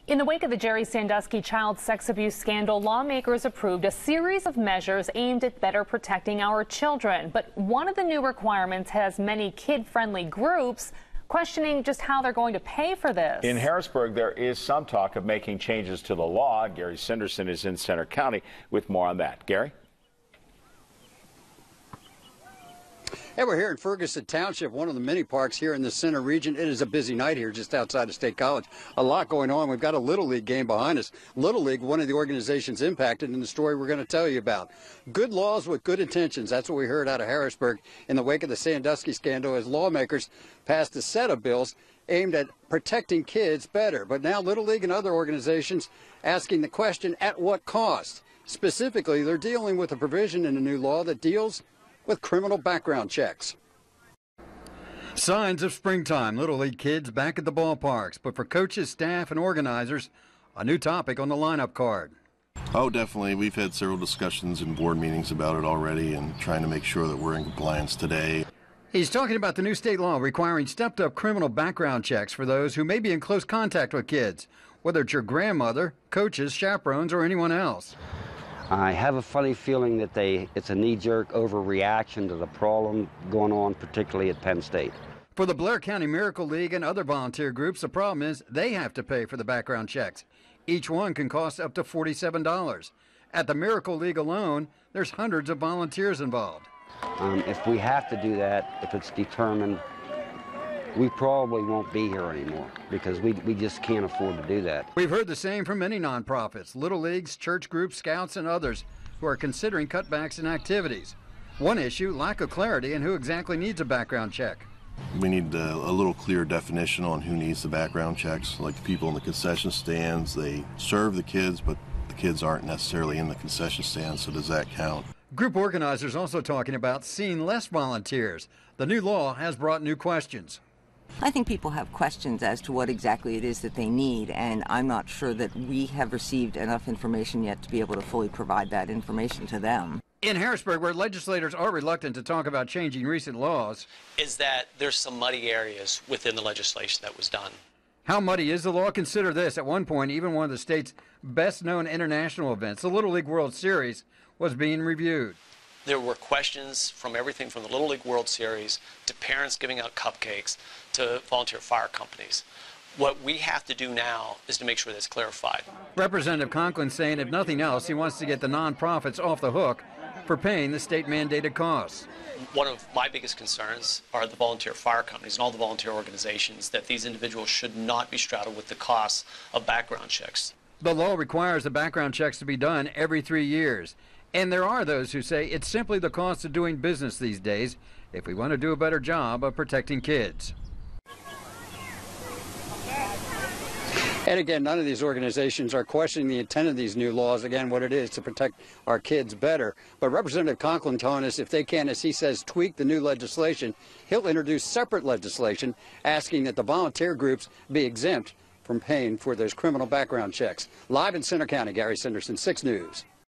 In the wake of the Jerry Sandusky child sex abuse scandal, lawmakers approved a series of measures aimed at better protecting our children. But one of the new requirements has many kid-friendly groups questioning just how they're going to pay for this. In Harrisburg, there is some talk of making changes to the law. Gary Sandusky is in Center County with more on that. Gary? Hey, we're here in Ferguson Township, one of the many parks here in the center region. It is a busy night here just outside of State College. A lot going on. We've got a Little League game behind us. Little League, one of the organizations impacted in the story we're going to tell you about. Good laws with good intentions. That's what we heard out of Harrisburg in the wake of the Sandusky scandal as lawmakers passed a set of bills aimed at protecting kids better. But now Little League and other organizations asking the question, at what cost? Specifically, they're dealing with a provision in the new law that deals with criminal background checks. Signs of springtime. Little League kids back at the ballparks. But for coaches, staff, and organizers, a new topic on the lineup card. Oh, definitely. We've had several discussions in board meetings about it already and trying to make sure that we're in compliance today. He's talking about the new state law requiring stepped-up criminal background checks for those who may be in close contact with kids, whether it's your grandmother, coaches, chaperones, or anyone else. I have a funny feeling that it's a knee-jerk overreaction to the problem going on, particularly at Penn State. For the Blair County Miracle League and other volunteer groups, the problem is they have to pay for the background checks. Each one can cost up to $47. At the Miracle League alone, there's hundreds of volunteers involved. If we have to do that, if it's determined, we probably won't be here anymore because we just can't afford to do that. We've heard the same from many nonprofits, little leagues, church groups, scouts, and others who are considering cutbacks in activities. One issue, lack of clarity in who exactly needs a background check. We need a little clear definition on who needs the background checks. Like the people in the concession stands, they serve the kids, but the kids aren't necessarily in the concession stand, so does that count? Group organizers also talking about seeing less volunteers. The new law has brought new questions. I think people have questions as to what exactly it is that they need, and I'm not sure that we have received enough information yet to be able to fully provide that information to them. In Harrisburg, where legislators are reluctant to talk about changing recent laws, is that there's some muddy areas within the legislation that was done. How muddy is the law? Consider this. At one point, even one of the state's best-known international events, the Little League World Series, was being reviewed. There were questions from everything from the Little League World Series to parents giving out cupcakes to volunteer fire companies. What we have to do now is to make sure that's clarified. Representative Conklin saying if nothing else, he wants to get the nonprofits off the hook for paying the state-mandated costs. One of my biggest concerns are the volunteer fire companies and all the volunteer organizations, that these individuals should not be straddled with the costs of background checks. The law requires the background checks to be done every 3 years. And there are those who say it's simply the cost of doing business these days if we want to do a better job of protecting kids. And again, none of these organizations are questioning the intent of these new laws, again, what it is to protect our kids better. But Representative Conklin telling us if they can, as he says, tweak the new legislation, he'll introduce separate legislation asking that the volunteer groups be exempt from paying for those criminal background checks. Live in Center County, Gary Sandusky, 6 News.